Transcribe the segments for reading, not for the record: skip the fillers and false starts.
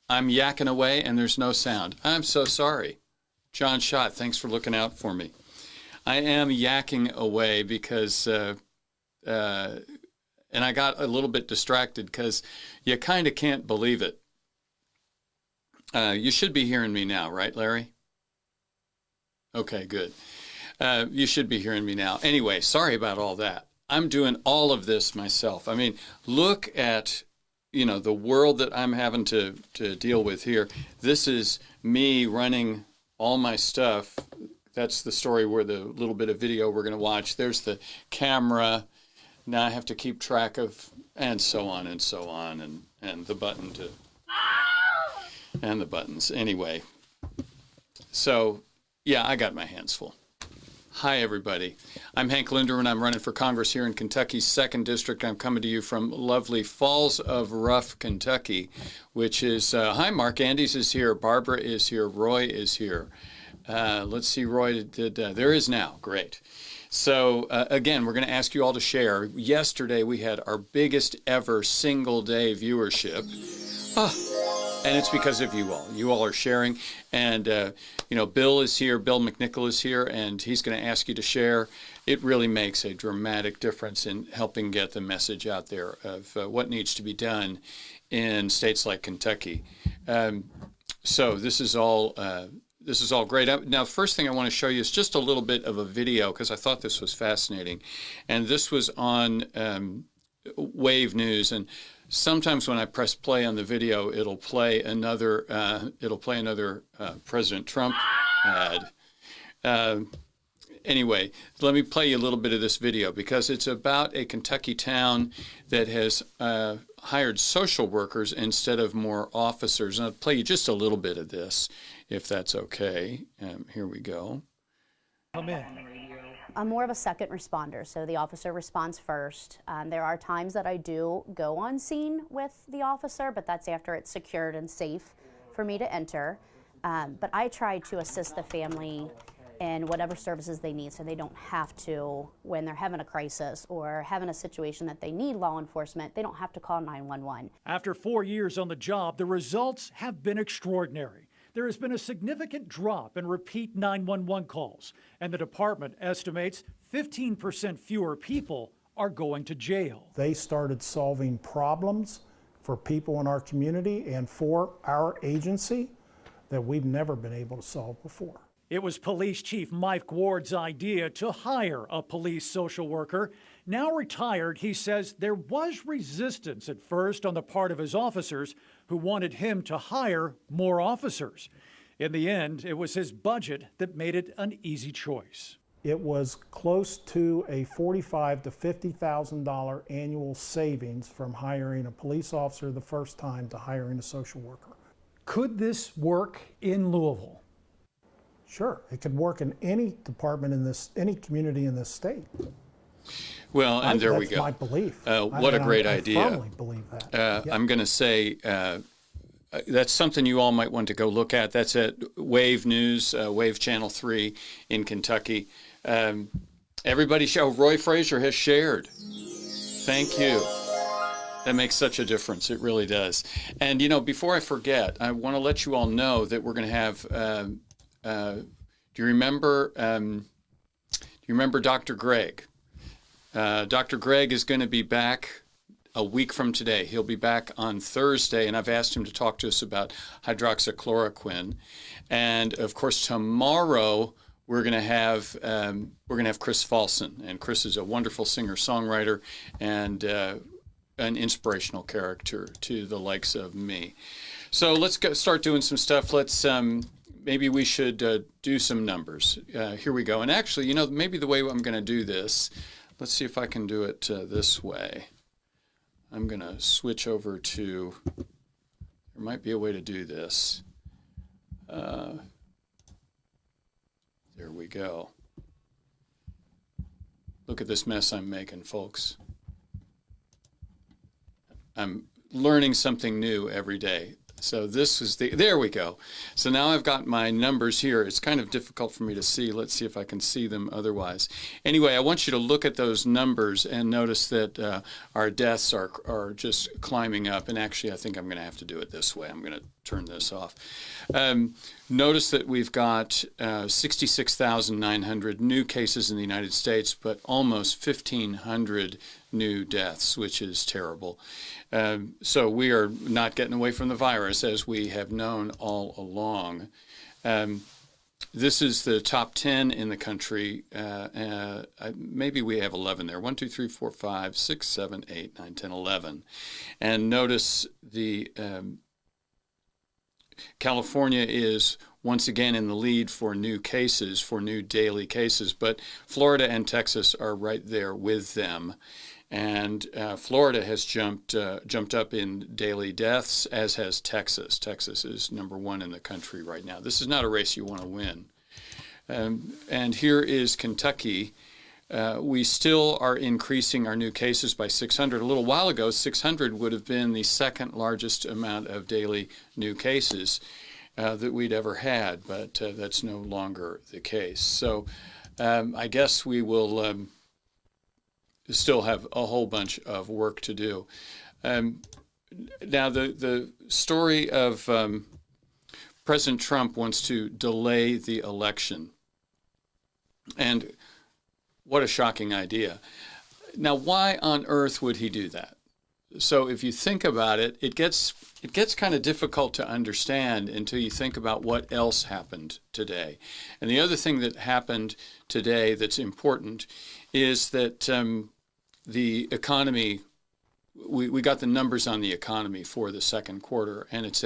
I'm yakking away and there's no sound. I'm so sorry. John Schott, thanks for looking out for me. I am yakking away because, and I got a little bit distracted because you kind of can't believe it. You should be hearing me now, right, Larry? Okay, good. You should be hearing me now. Anyway, sorry about all that. I'm doing all of this myself. I mean, look at, you know, the world that I'm having to deal with here. This is me running all my stuff. That's the story where the little bit of video we're going to watch. There's the camera. Now I have to keep track of, and so on and so on, and the button to, and the buttons. Anyway, so yeah, I got my hands full. Hi, everybody. I'm Hank Linderman. I'm running for Congress here in Kentucky's 2nd District. I'm coming to you from lovely Falls of Rough, Kentucky, which is, hi, Mark Andes is here. Barbara is here. Roy is here. Let's see, Roy did, there is now. Great. So, again, we're going to ask you all to share. Yesterday, we had our biggest ever single-day viewership. And it's because of you all. You all are sharing. And, you know, Bill is here, Bill McNichol is here, and he's going to ask you to share. It really makes a dramatic difference in helping get the message out there of what needs to be done in states like Kentucky. So this is all great. Now, first thing I want to show you is just a little bit of a video because I thought this was fascinating. And this was on Wave News. And sometimes when I press play on the video, it'll play another President Trump ad. Anyway, let me play you a little bit of this video because it's about a Kentucky town that has hired social workers instead of more officers. And I'll play you just a little bit of this, if that's okay. Here we go. Come in. I'm more of a second responder, so the officer responds first. There are times that I do go on scene with the officer, but that's after it's secured and safe for me to enter. But I try to assist the family in whatever services they need so they don't have to, when they're having a crisis or having a situation that they need law enforcement, they don't have to call 911. After 4 years on the job, the results have been extraordinary. There has been a significant drop in repeat 911 calls, and the department estimates 15% fewer people are going to jail. They started solving problems for people in our community and for our agency that we've never been able to solve before. It was Police Chief Mike Ward's idea to hire a police social worker. Now retired, he says there was resistance at first on the part of his officers who wanted him to hire more officers. In the end, it was his budget that made it an easy choice. It was close to a $45,000 to $50,000 annual savings from hiring a police officer the first time to hiring a social worker. Could this work in Louisville? Sure, it could work in any department in this, any community in this state. Well, and there we go. That's my belief. What a great idea. I firmly believe that. I'm going to say that's something you all might want to go look at. That's at Wave News, Wave Channel 3 in Kentucky. Everybody show. Roy Frazier has shared. Thank you. That makes such a difference. It really does. And, you know, before I forget, I want to let you all know that we're going to have, do you remember you remember Dr. Gregg? Dr. Gregg is going to be back a week from today. He'll be back on Thursday, and I've asked him to talk to us about hydroxychloroquine. And of course, tomorrow we're going to have Chris Folsom, and Chris is a wonderful singer-songwriter and an inspirational character to the likes of me. So let's start doing some stuff. Let's maybe we should do some numbers. Here we go. And actually, you know, maybe the way I'm going to do this, let's see if I can do it this way. I'm going to switch over to, there might be a way to do this. There we go. Look at this mess I'm making, folks. I'm learning something new every day. So this is there we go. So now I've got my numbers here. It's kind of difficult for me to see. Let's see if I can see them otherwise. Anyway, I want you to look at those numbers and notice that our deaths are just climbing up. And actually, I think I'm going to have to do it this way. I'm going to turn this off. Notice that we've got 66,900 new cases in the United States, but almost 1,500 new deaths, which is terrible. So we are not getting away from the virus, as we have known all along. This is the top 10 in the country. Maybe we have 11 there. 1, 2, 3, 4, 5, 6, 7, 8, 9, 10, 11. And notice the California is once again in the lead for new cases, for new daily cases, but Florida and Texas are right there with them. And Florida has jumped up in daily deaths, as has Texas. Texas is number 1 in the country right now. This is not a race you want to win. And here is Kentucky. We still are increasing our new cases by 600. A little while ago, 600 would have been the second largest amount of daily new cases that we'd ever had, but that's no longer the case. So I guess we will still have a whole bunch of work to do. Now, the story of President Trump wants to delay the election. And what a shocking idea. Now, why on earth would he do that? So if you think about it, it gets kind of difficult to understand until you think about what else happened today. And the other thing that happened today that's important is that the economy, we got the numbers on the economy for the second quarter, and it's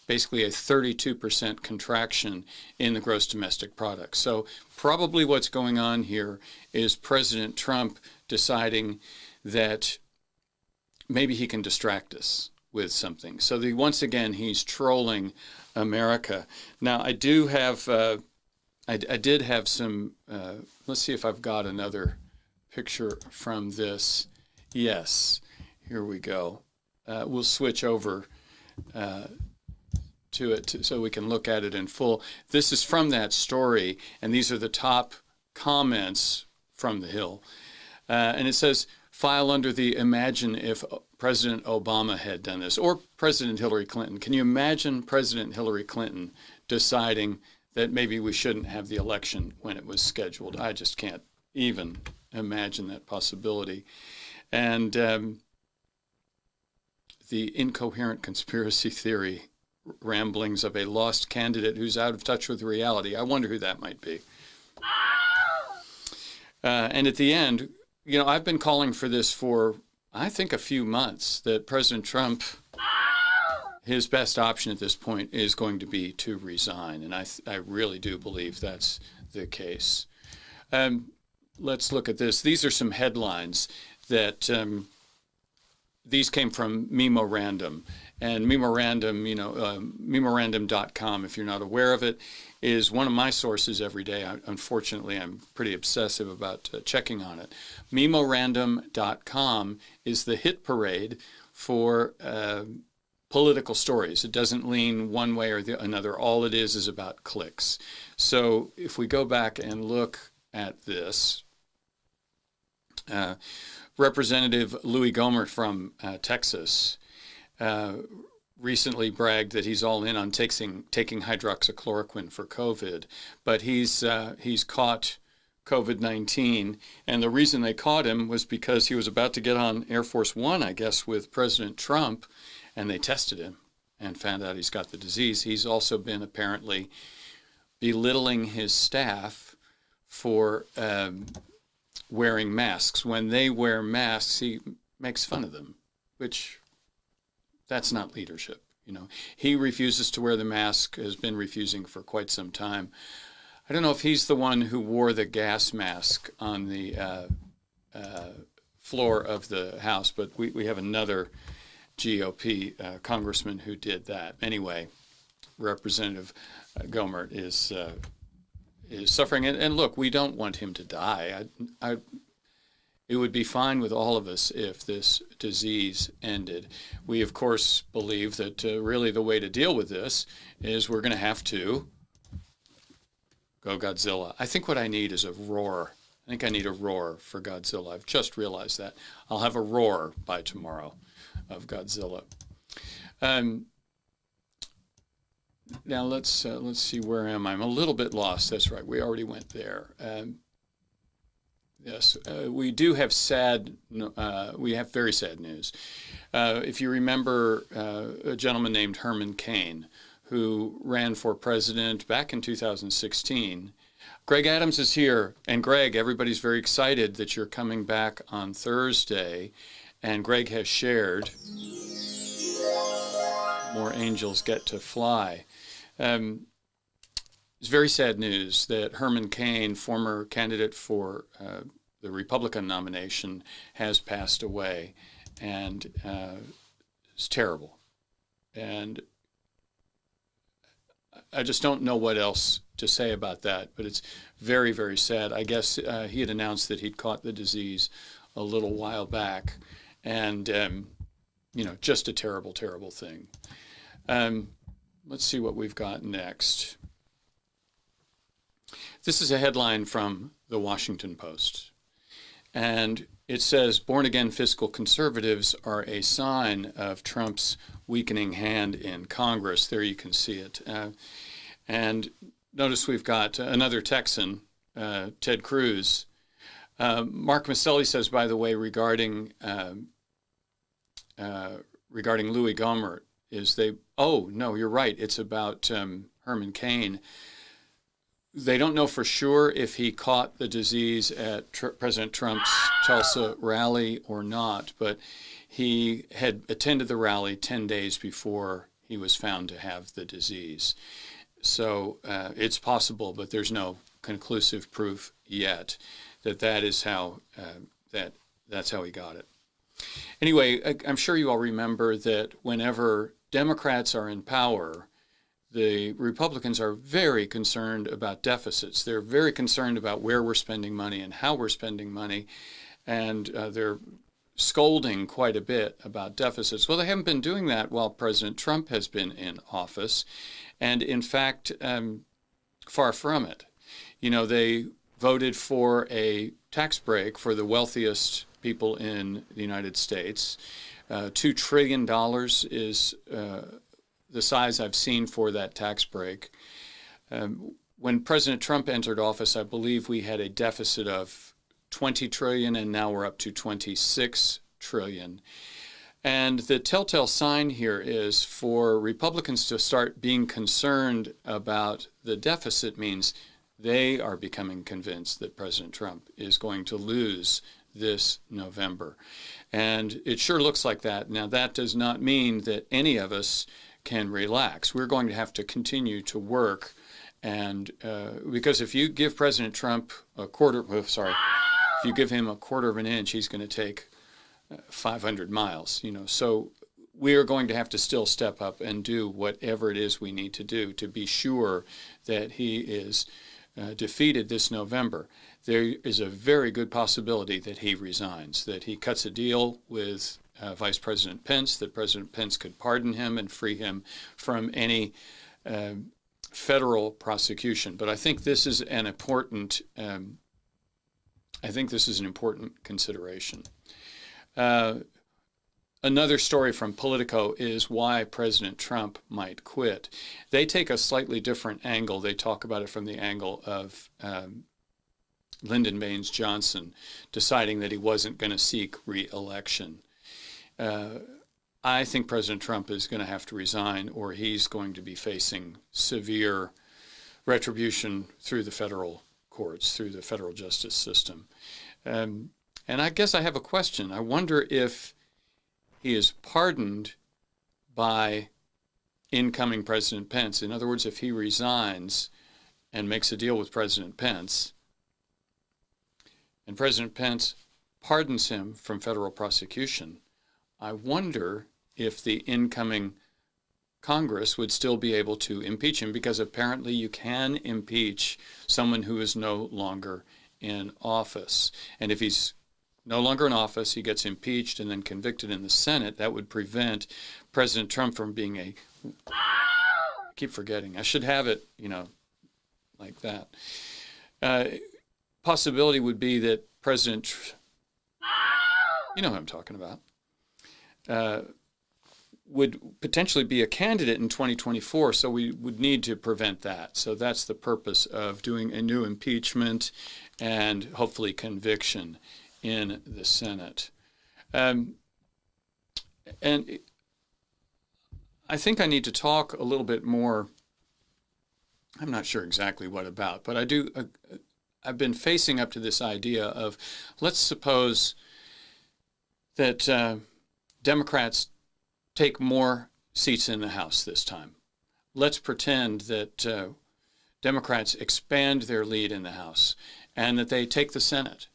basically a 32% contraction in the gross domestic product. So probably what's going on here is President Trump deciding that maybe he can distract us with something. So once again, he's trolling America. Now, I do have, I did have some, let's see if I've got another picture from this. Yes, here we go. We'll switch over to it so we can look at it in full. This is from that story, and these are the top comments from the Hill. And it says, file under the imagine if President Obama had done this, or President Hillary Clinton. Can you imagine President Hillary Clinton deciding that maybe we shouldn't have the election when it was scheduled? I just can't even imagine that possibility. And the incoherent conspiracy theory ramblings of a lost candidate who's out of touch with reality. I wonder who that might be. And at the end, you know, I've been calling for this for, I think, a few months, that President Trump, his best option at this point is going to be to resign. And I really do believe that's the case. Let's look at this. These are some headlines that these came from Memorandum. And Memorandum, you know, memorandum.com, if you're not aware of it, is one of my sources every day. Unfortunately, I'm pretty obsessive about checking on it. Memorandum.com is the hit parade for political stories. It doesn't lean one way or another. All it is about clicks. So if we go back and look at this, Representative Louis Gohmert from Texas recently bragged that he's all in on taking hydroxychloroquine for COVID, but he's caught COVID-19. And the reason they caught him was because he was about to get on Air Force One, I guess, with President Trump, and they tested him and found out he's got the disease. He's also been apparently belittling his staff for wearing masks. When they wear masks, he makes fun of them, which that's not leadership. He refuses to wear the mask, has been refusing for quite some time. I don't know if he's the one who wore the gas mask on the floor of the House, but we have another GOP congressman who did that. Anyway, Representative Gohmert is suffering. And look, we don't want him to die. It would be fine with all of us if this disease ended. We, of course, believe that really the way to deal with this is we're going to have to go Godzilla. I think what I need is a roar. I think I need a roar for Godzilla. I've just realized that. I'll have a roar by tomorrow of Godzilla. Now let's see, where am I? I'm a little bit lost. That's right. We already went there. Yes, we do have we have very sad news. If you remember a gentleman named Herman Cain, who ran for president back in 2016. Greg Adams is here. And Greg, everybody's very excited that you're coming back on Thursday. And Greg has shared More Angels Get to Fly. It's very sad news that Herman Cain, former candidate for the Republican nomination, has passed away. And it's terrible. And I just don't know what else to say about that, but it's very, very sad. I guess he had announced that he'd caught the disease a little while back, and, just a terrible, terrible thing. Let's see what we've got next. This is a headline from the Washington Post, and it says, born-again fiscal conservatives are a sign of Trump's weakening hand in Congress. There you can see it. And notice we've got another Texan, Ted Cruz. Mark Maselli says, by the way, regarding Louis Gohmert, no, you're right. It's about Herman Cain. They don't know for sure if he caught the disease at President Trump's Tulsa rally or not, but he had attended the rally 10 days before he was found to have the disease. So it's possible, but there's no conclusive proof yet that is how that's how he got it. Anyway, I'm sure you all remember that whenever Democrats are in power, the Republicans are very concerned about deficits. They're very concerned about where we're spending money and how we're spending money, and they're scolding quite a bit about deficits. Well, they haven't been doing that while President Trump has been in office, and in fact, far from it. They voted for a tax break for the wealthiest people in the United States. $2 trillion is the size I've seen for that tax break. When President Trump entered office, I believe we had a deficit of $20 trillion, and now we're up to $26 trillion. And the telltale sign here is for Republicans to start being concerned about the deficit means they are becoming convinced that President Trump is going to lose this November. And it sure looks like that. Now, that does not mean that any of us can relax. We're going to have to continue to work. And because if you give President Trump if you give him a quarter of an inch, he's going to take 500 miles, So we are going to have to still step up and do whatever it is we need to do to be sure that he is defeated this November. There is a very good possibility that he resigns, that he cuts a deal with Vice President Pence, that President Pence could pardon him and free him from any federal prosecution. But I think this is an important consideration. Another story from Politico is why President Trump might quit. They take a slightly different angle. They talk about it from the angle of Lyndon Baines Johnson deciding that he wasn't going to seek re-election. I think President Trump is going to have to resign, or he's going to be facing severe retribution through the federal courts, through the federal justice system. And I guess I have a question. I wonder if he is pardoned by incoming President Pence. In other words, if he resigns and makes a deal with President Pence, and President Pence pardons him from federal prosecution, I wonder if the incoming Congress would still be able to impeach him, because apparently you can impeach someone who is no longer in office. And if he's no longer in office, he gets impeached and then convicted in the Senate, that would prevent President Trump from being I keep forgetting. I should have it, like that. Possibility would be that you know who I'm talking about, would potentially be a candidate in 2024, so we would need to prevent that. So that's the purpose of doing a new impeachment and hopefully conviction in the Senate. And I think I need to talk a little bit more. I'm not sure exactly what about, but I've been facing up to this idea of, let's suppose that Democrats take more seats in the House this time. Let's pretend that Democrats expand their lead in the House and that they take the Senate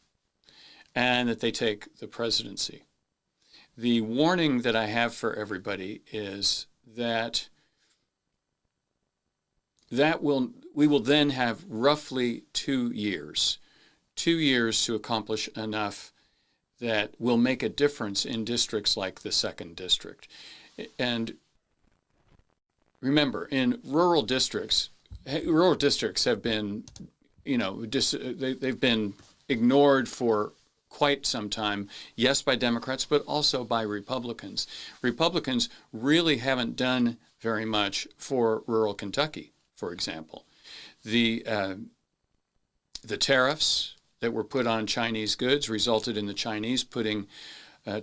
and that they take the presidency. The warning that I have for everybody is that we will then have roughly 2 years to accomplish enough that will make a difference in districts like the 2nd District. And remember, in rural districts have been, they've been ignored for quite some time, yes, by Democrats, but also by Republicans. Republicans really haven't done very much for rural Kentucky, for example. The tariffs that were put on Chinese goods resulted in the Chinese putting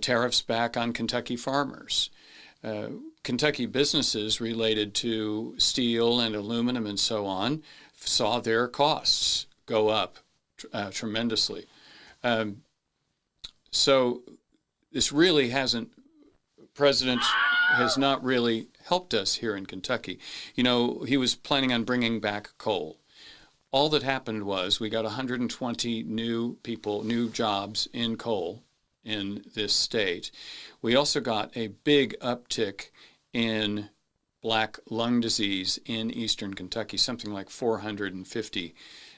tariffs back on Kentucky farmers. Kentucky businesses related to steel and aluminum and so on saw their costs go up tremendously. So this really President has not really helped us here in Kentucky. He was planning on bringing back coal. All that happened was we got 120 new jobs in coal in this state. We also got a big uptick in black lung disease in eastern Kentucky, something like 450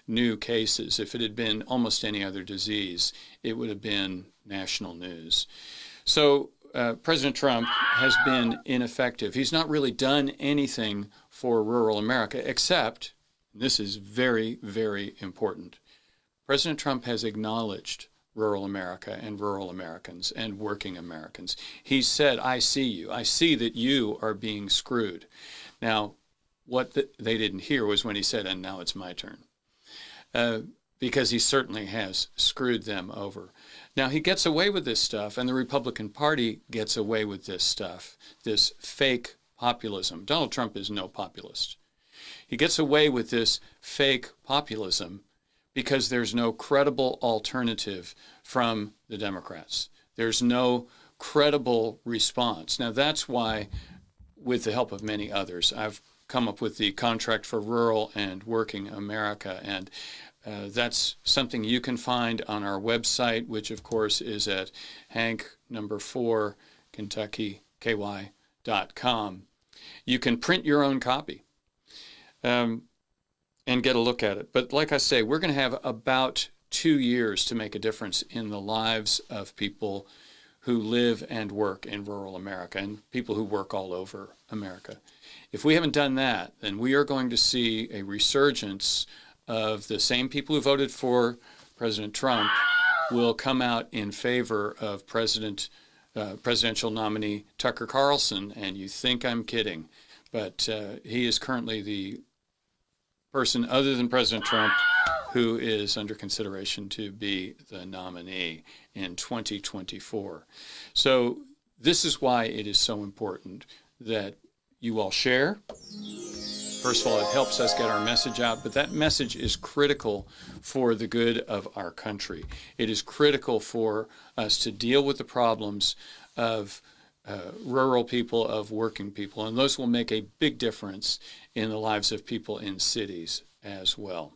new cases. If it had been almost any other disease, it would have been national news. So President Trump has been ineffective. He's not really done anything for rural America, except, this is very, very important, President Trump has acknowledged rural America and rural Americans and working Americans. He said, I see you. I see that you are being screwed. Now, what they didn't hear was when he said, and now it's my turn. Because he certainly has screwed them over. Now, he gets away with this stuff, and the Republican Party gets away with this stuff, this fake populism. Donald Trump is no populist. He gets away with this fake populism because there's no credible alternative from the Democrats. There's no credible response. Now, that's why, with the help of many others, I've come up with the Contract for Rural and Working America, and that's something you can find on our website, which of course is at hank4kentuckyky.com. You can print your own copy and get a look at it. But like I say, we're going to have about 2 years to make a difference in the lives of people who live and work in rural America and people who work all over America. If we haven't done that, then we are going to see a resurgence of the same people who voted for President Trump will come out in favor of presidential nominee Tucker Carlson. And you think I'm kidding, but he is currently the person other than President Trump who is under consideration to be the nominee in 2024. So this is why it is so important that you all share. First of all, it helps us get our message out, but that message is critical for the good of our country. It is critical for us to deal with the problems of rural people, of working people, and those will make a big difference in the lives of people in cities as well.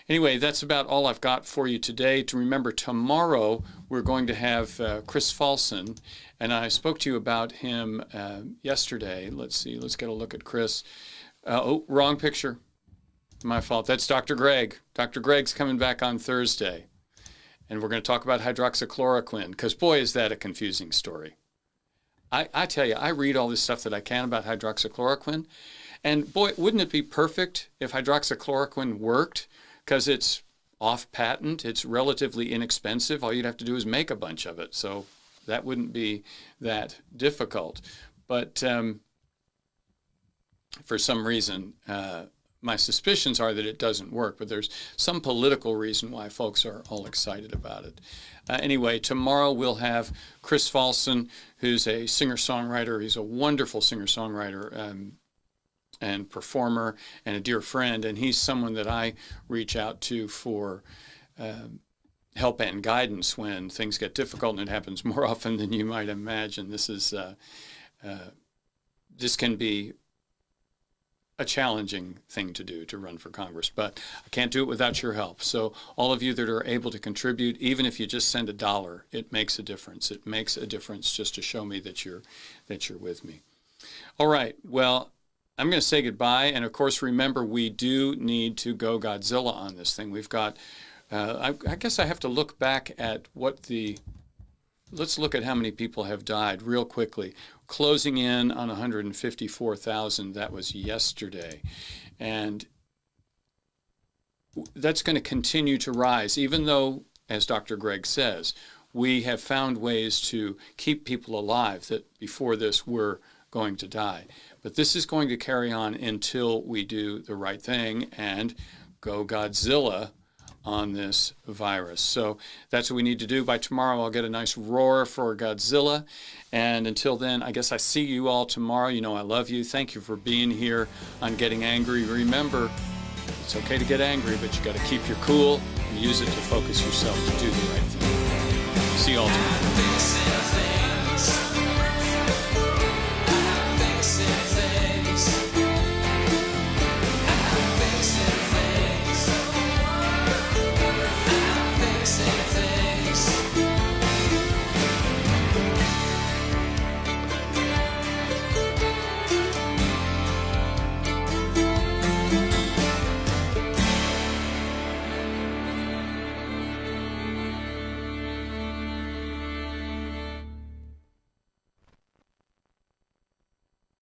Anyway, that's about all I've got for you today. To remember, tomorrow we're going to have Chris Falson, and I spoke to you about him yesterday. Let's see, let's get a look at Chris. Oh, wrong picture. My fault. That's Dr. Greg. Dr. Greg's coming back on Thursday, and we're going to talk about hydroxychloroquine, because boy, is that a confusing story. I tell you, I read all this stuff that I can about hydroxychloroquine, and boy, wouldn't it be perfect if hydroxychloroquine worked, because it's off patent, it's relatively inexpensive, all you'd have to do is make a bunch of it, so that wouldn't be that difficult. But for some reason, my suspicions are that it doesn't work, but there's some political reason why folks are all excited about it. Anyway, tomorrow we'll have Chris Falson, who's a singer-songwriter. He's a wonderful singer-songwriter and performer and a dear friend, and he's someone that I reach out to for help and guidance when things get difficult, and it happens more often than you might imagine. This can be a challenging thing to do, to run for Congress, but I can't do it without your help. So all of you that are able to contribute, even if you just send $1, it makes a difference. It makes a difference just to show me that you're with me. All right, well, I'm going to say goodbye, and of course, remember, we do need to go Godzilla on this thing. We've got, I guess I have to look back at let's look at how many people have died real quickly. Closing in on 154,000, that was yesterday. And that's going to continue to rise, even though, as Dr. Greg says, we have found ways to keep people alive that before this were going to die. But this is going to carry on until we do the right thing and go Godzilla on this virus. So that's what we need to do. By tomorrow, I'll get a nice roar for Godzilla. And until then, I guess I see you all tomorrow. You know I love you. Thank you for being here on Getting Angry. Remember, it's okay to get angry, but you got to keep your cool and use it to focus yourself to do the right thing.